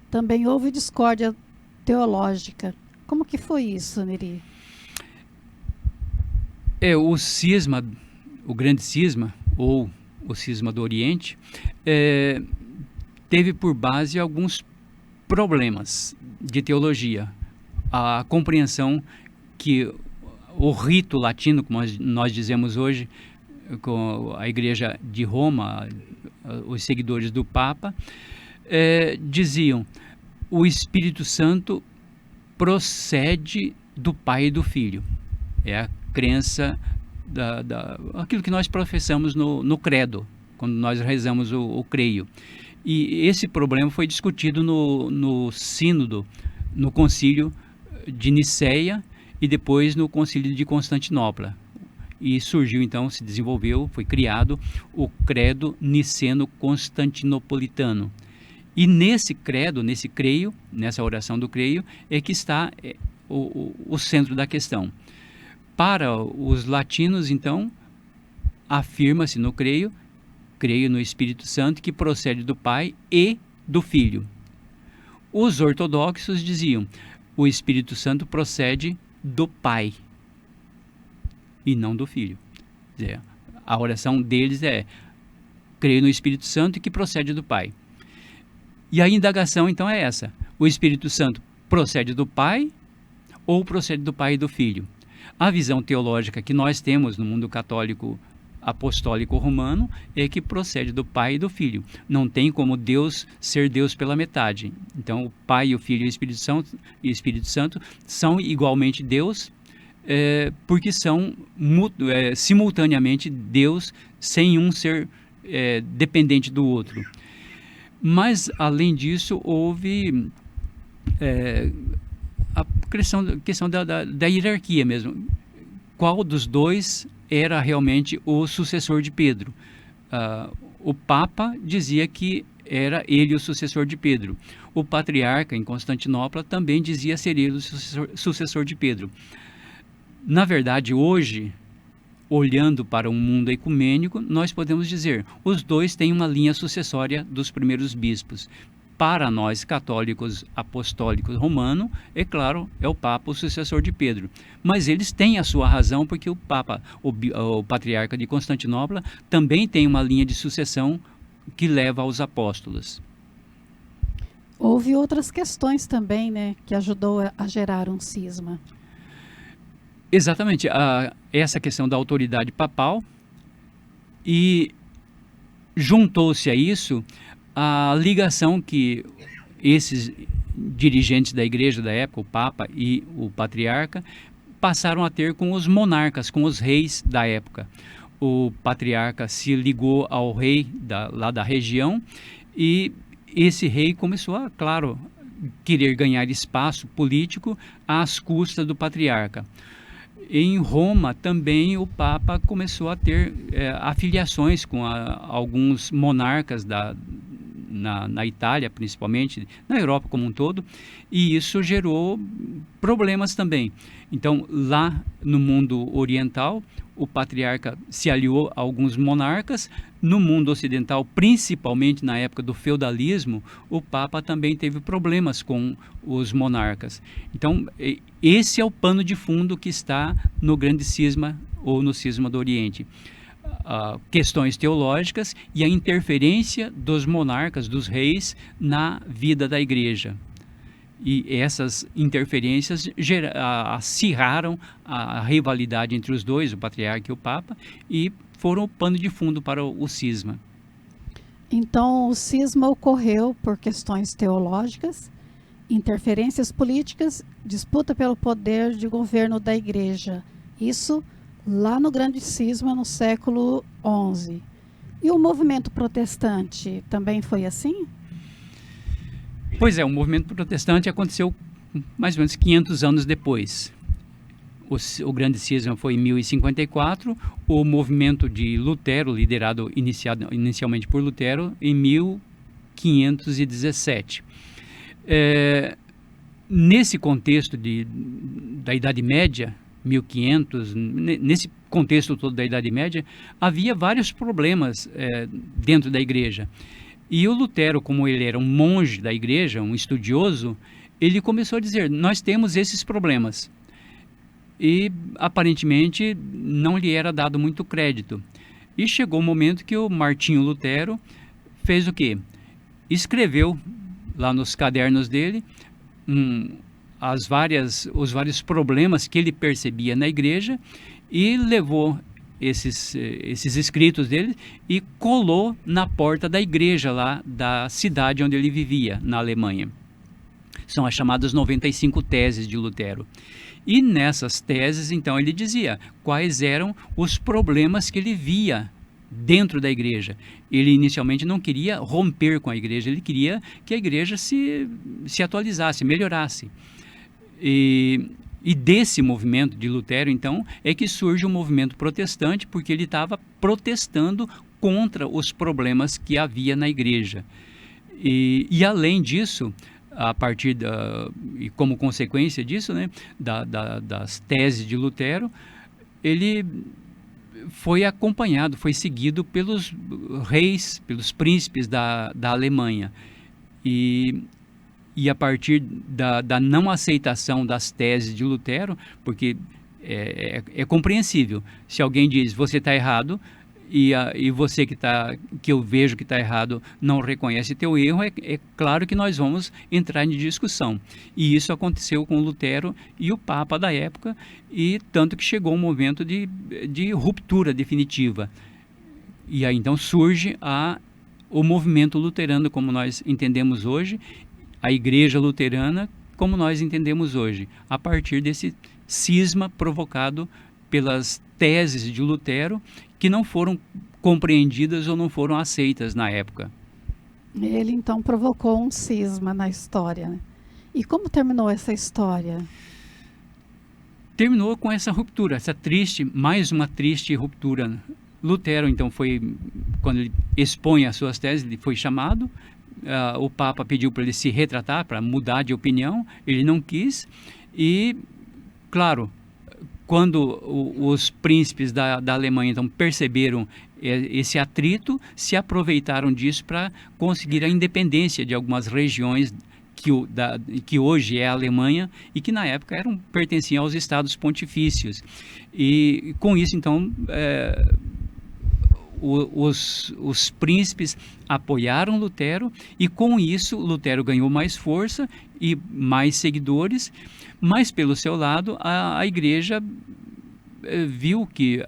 também houve discórdia teológica. Como que foi isso, Neri? O cisma, o grande cisma, ou o cisma do Oriente, teve por base alguns problemas de teologia. A compreensão que o rito latino, como nós dizemos hoje, com a Igreja de Roma, os seguidores do Papa, diziam: o Espírito Santo procede do Pai e do Filho. É a crença, aquilo que nós professamos no credo, quando nós rezamos o creio. E esse problema foi discutido no sínodo, no concílio de Niceia e depois no concílio de Constantinopla. E surgiu então, se desenvolveu, foi criado o credo niceno-constantinopolitano. E nesse credo, nesse creio, nessa oração do creio, é que está o centro da questão. Para os latinos, então, afirma-se no creio no Espírito Santo, que procede do Pai e do Filho. Os ortodoxos diziam: o Espírito Santo procede do Pai e não do Filho. Quer dizer, a oração deles é: creio no Espírito Santo, que procede do Pai. E a indagação então é essa: o Espírito Santo procede do Pai ou procede do Pai e do Filho? A visão teológica que nós temos no mundo católico apostólico romano é que procede do Pai e do Filho. Não tem como Deus ser Deus pela metade. Então o Pai, o Filho e o Espírito Santo são igualmente Deus, porque são simultaneamente Deus, sem um ser dependente do outro. Mas, além disso, houve a questão da hierarquia mesmo. Qual dos dois era realmente o sucessor de Pedro? O Papa dizia que era ele o sucessor de Pedro. O patriarca em Constantinopla também dizia ser ele o sucessor de Pedro. Na verdade, hoje, olhando para um mundo ecumênico, nós podemos dizer: os dois têm uma linha sucessória dos primeiros bispos. Para nós, católicos apostólicos romanos, é claro, é o Papa o sucessor de Pedro. Mas eles têm a sua razão, porque o Papa, o patriarca de Constantinopla, também tem uma linha de sucessão que leva aos apóstolos. Houve outras questões também, né, que ajudou a gerar um cisma. Exatamente, essa questão da autoridade papal, e juntou-se a isso a ligação que esses dirigentes da igreja da época, o Papa e o Patriarca, passaram a ter com os monarcas, com os reis da época. O Patriarca se ligou ao rei lá da região, e esse rei começou a, claro, querer ganhar espaço político às custas do Patriarca. Em Roma também o Papa começou a ter afiliações com alguns monarcas na Itália, principalmente, na Europa como um todo, e isso gerou problemas também. Então, lá no mundo oriental, o patriarca se aliou a alguns monarcas. No mundo ocidental, principalmente na época do feudalismo, o Papa também teve problemas com os monarcas. Então, esse é o pano de fundo que está no grande cisma, ou no cisma do Oriente. Questões teológicas e a interferência dos monarcas, dos reis, na vida da igreja. E essas interferências acirraram a rivalidade entre os dois, o patriarca e o Papa, e foram o pano de fundo para o cisma. Então, o cisma ocorreu por questões teológicas, interferências políticas, disputa pelo poder de governo da igreja. Isso lá no grande cisma, no século XI. E o movimento protestante também foi assim? Pois é, o movimento protestante aconteceu mais ou menos 500 anos depois. O grande cisma foi em 1054, o movimento de Lutero, inicialmente por Lutero, em 1517. Nesse contexto da Idade Média, 1500, nesse contexto todo da Idade Média, havia vários problemas dentro da igreja. E o Lutero, como ele era um monge da igreja, um estudioso, ele começou a dizer, nós temos esses problemas. E aparentemente não lhe era dado muito crédito. E chegou o momento que o Martinho Lutero fez o quê? Escreveu lá nos cadernos dele os vários problemas que ele percebia na igreja e levou esses escritos dele e colou na porta da igreja lá da cidade onde ele vivia, na Alemanha. São as chamadas 95 teses de Lutero. E nessas teses, então, ele dizia quais eram os problemas que ele via dentro da igreja. Ele inicialmente não queria romper com a igreja, ele queria que a igreja se atualizasse, melhorasse. E desse movimento de Lutero, então, é que surge o movimento protestante, porque ele estava protestando contra os problemas que havia na igreja. E além disso, a partir e como consequência disso, né, das teses de Lutero, ele foi acompanhado, foi seguido pelos reis, pelos príncipes da Alemanha. E a partir da não aceitação das teses de Lutero, porque é compreensível, se alguém diz, você está errado, e você que eu vejo que está errado não reconhece teu erro, é claro que nós vamos entrar em discussão. E isso aconteceu com Lutero e o Papa da época, e tanto que chegou um momento de ruptura definitiva. E aí então surge o movimento luterano como nós entendemos hoje, a Igreja Luterana como nós entendemos hoje, a partir desse cisma provocado pelas teses de Lutero, que não foram compreendidas ou não foram aceitas na época. Ele então provocou um cisma na história, né? E como terminou essa história? Terminou com essa ruptura, mais uma triste ruptura. Lutero, então, quando ele expõe as suas teses, ele foi chamado, o Papa pediu para ele se retratar, para mudar de opinião, ele não quis, e, claro, quando os príncipes da Alemanha então perceberam esse atrito, se aproveitaram disso para conseguir a independência de algumas regiões que hoje é a Alemanha e que na época pertenciam aos estados pontifícios. E com isso, então, os príncipes apoiaram Lutero, e com isso Lutero ganhou mais força e mais seguidores, mas pelo seu lado a igreja viu que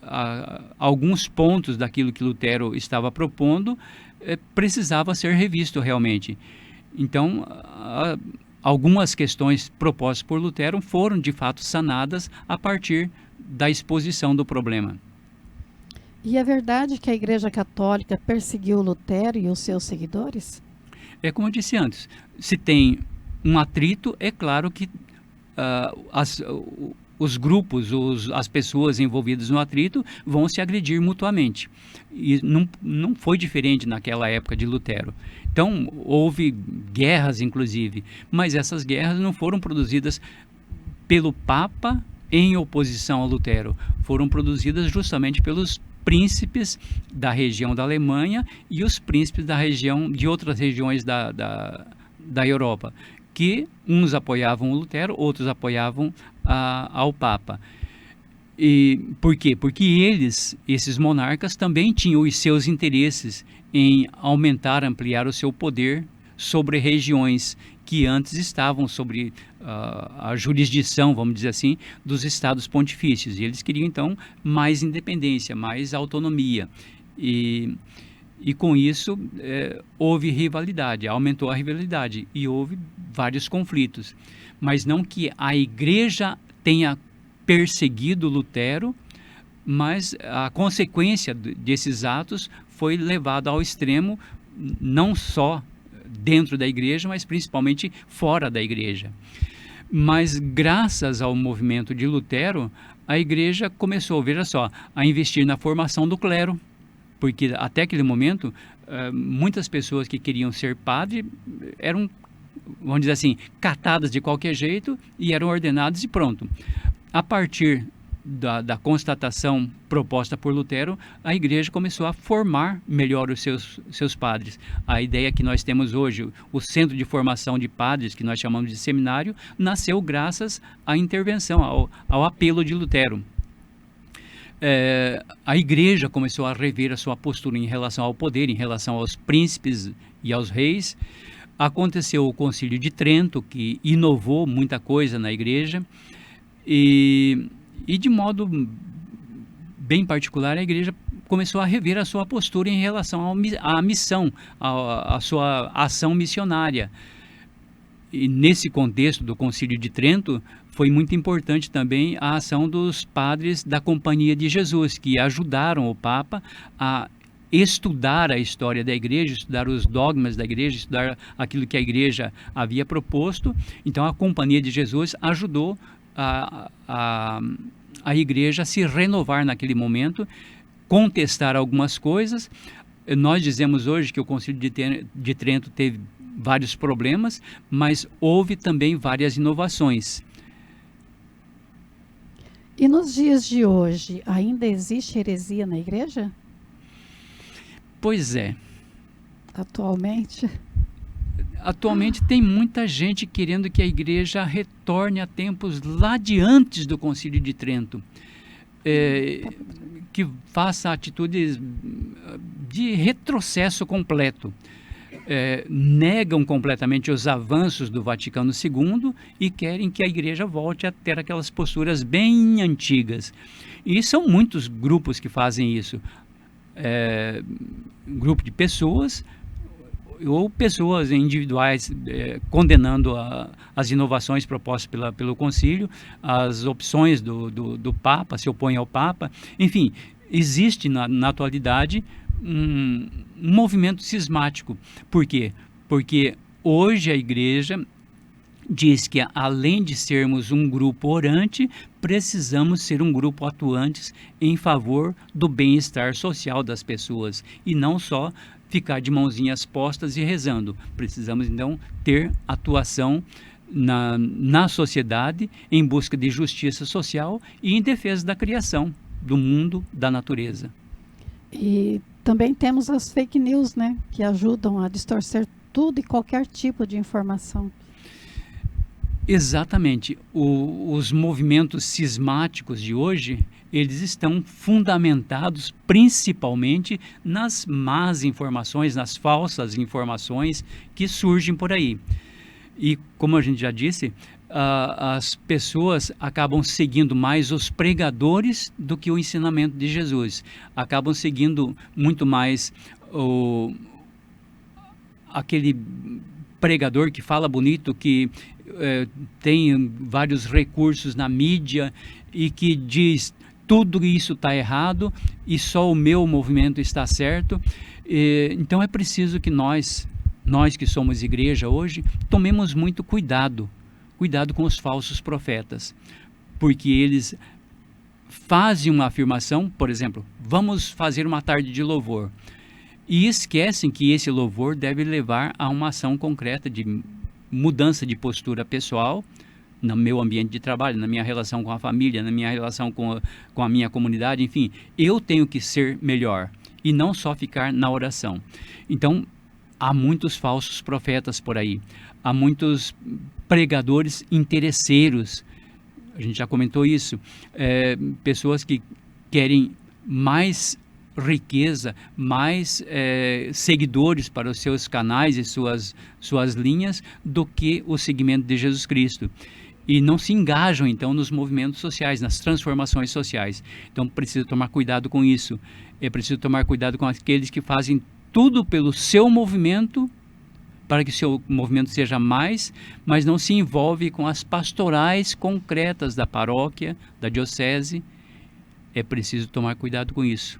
alguns pontos daquilo que Lutero estava propondo precisava ser revisto realmente. Então algumas questões propostas por Lutero foram de fato sanadas a partir da exposição do problema. E é verdade que a Igreja Católica perseguiu Lutero e os seus seguidores? É como eu disse antes, se tem um atrito, é claro que os grupos, as pessoas envolvidas no atrito vão se agredir mutuamente. E não foi diferente naquela época de Lutero. Então, houve guerras, inclusive, mas essas guerras não foram produzidas pelo Papa em oposição a Lutero, foram produzidas justamente pelos príncipes da região da Alemanha e os príncipes de outras regiões da Europa, que uns apoiavam o Lutero, outros apoiavam ao Papa. E por quê? Porque esses monarcas, também tinham os seus interesses em aumentar, ampliar o seu poder sobre regiões que antes estavam sobre a jurisdição, vamos dizer assim, dos estados pontifícios. E eles queriam, então, mais independência, mais autonomia. E com isso, houve rivalidade, aumentou a rivalidade e houve vários conflitos. Mas não que a igreja tenha perseguido Lutero, mas a consequência desses atos foi levada ao extremo, não só dentro da igreja, mas principalmente fora da igreja. Mas graças ao movimento de Lutero, a igreja começou, veja só, a investir na formação do clero, porque até aquele momento, muitas pessoas que queriam ser padre eram, vamos dizer assim, catadas de qualquer jeito e eram ordenadas e pronto. A partir da constatação proposta por Lutero, a igreja começou a formar melhor os seus padres. A ideia que nós temos hoje, o centro de formação de padres, que nós chamamos de seminário, nasceu graças à intervenção, ao apelo de Lutero. A igreja começou a rever a sua postura em relação ao poder, em relação aos príncipes e aos reis. Aconteceu o Concílio de Trento, que inovou muita coisa na igreja, e de modo bem particular a igreja começou a rever a sua postura em relação à missão, à sua ação missionária. E nesse contexto do Concílio de Trento, foi muito importante também a ação dos padres da Companhia de Jesus, que ajudaram o Papa a estudar a história da igreja, estudar os dogmas da igreja, estudar aquilo que a igreja havia proposto. Então a Companhia de Jesus ajudou a igreja a se renovar naquele momento, contestar algumas coisas. Nós dizemos hoje que o Concílio de Trento teve vários problemas, mas houve também várias inovações. E nos dias de hoje, ainda existe heresia na igreja? Pois é. Atualmente tem muita gente querendo que a igreja retorne a tempos lá de antes do Concílio de Trento, que faça atitudes de retrocesso completo. Negam completamente os avanços do Vaticano II e querem que a igreja volte a ter aquelas posturas bem antigas. E são muitos grupos que fazem isso. Grupo de pessoas ou pessoas individuais condenando as inovações propostas pelo concílio, as opções do Papa, se opõem ao Papa. Enfim, existe na atualidade um movimento cismático. Por quê? Porque hoje a igreja diz que, além de sermos um grupo orante, precisamos ser um grupo atuante em favor do bem-estar social das pessoas e não só ficar de mãozinhas postas e rezando. Precisamos, então, ter atuação na sociedade em busca de justiça social e em defesa da criação, do mundo, da natureza. E também temos as fake news, né, que ajudam a distorcer tudo e qualquer tipo de informação. Exatamente. Os movimentos cismáticos de hoje, eles estão fundamentados principalmente nas más informações, nas falsas informações que surgem por aí. E, como a gente já disse, as pessoas acabam seguindo mais os pregadores do que o ensinamento de Jesus. Acabam seguindo muito mais aquele pregador que fala bonito, que tem vários recursos na mídia e que diz tudo isso está errado e só o meu movimento está certo. Então é preciso que nós que somos igreja hoje, tomemos muito cuidado com os falsos profetas, porque eles fazem uma afirmação, por exemplo, vamos fazer uma tarde de louvor, e esquecem que esse louvor deve levar a uma ação concreta de mudança de postura pessoal, no meu ambiente de trabalho, na minha relação com a família, na minha relação com a minha comunidade, enfim, eu tenho que ser melhor, e não só ficar na oração. Então, há muitos falsos profetas por aí, há muitos pregadores interesseiros, a gente já comentou isso, pessoas que querem mais riqueza, mais seguidores para os seus canais e suas linhas do que o seguimento de Jesus Cristo. E não se engajam, então, nos movimentos sociais, nas transformações sociais. Então, precisa tomar cuidado com isso. É preciso tomar cuidado com aqueles que fazem tudo pelo seu movimento, para que o seu movimento seja mais, mas não se envolve com as pastorais concretas da paróquia, da diocese. É preciso tomar cuidado com isso.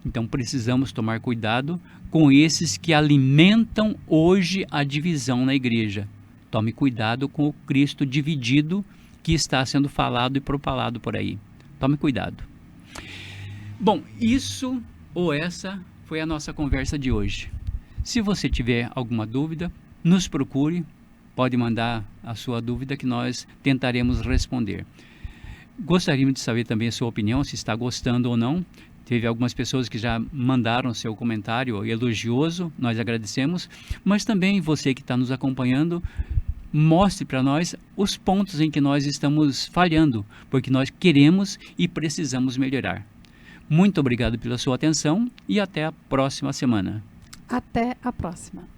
Então precisamos tomar cuidado com esses que alimentam hoje a divisão na igreja. Tome cuidado com o Cristo dividido que está sendo falado e propalado por aí. Tome cuidado. Bom, isso ou essa foi a nossa conversa de hoje. Se você tiver alguma dúvida, nos procure, pode mandar a sua dúvida que nós tentaremos responder. Gostaríamos de saber também a sua opinião, se está gostando ou não. Teve algumas pessoas que já mandaram seu comentário elogioso, nós agradecemos, mas também você que está nos acompanhando, mostre para nós os pontos em que nós estamos falhando, porque nós queremos e precisamos melhorar. Muito obrigado pela sua atenção e até a próxima semana. Até a próxima.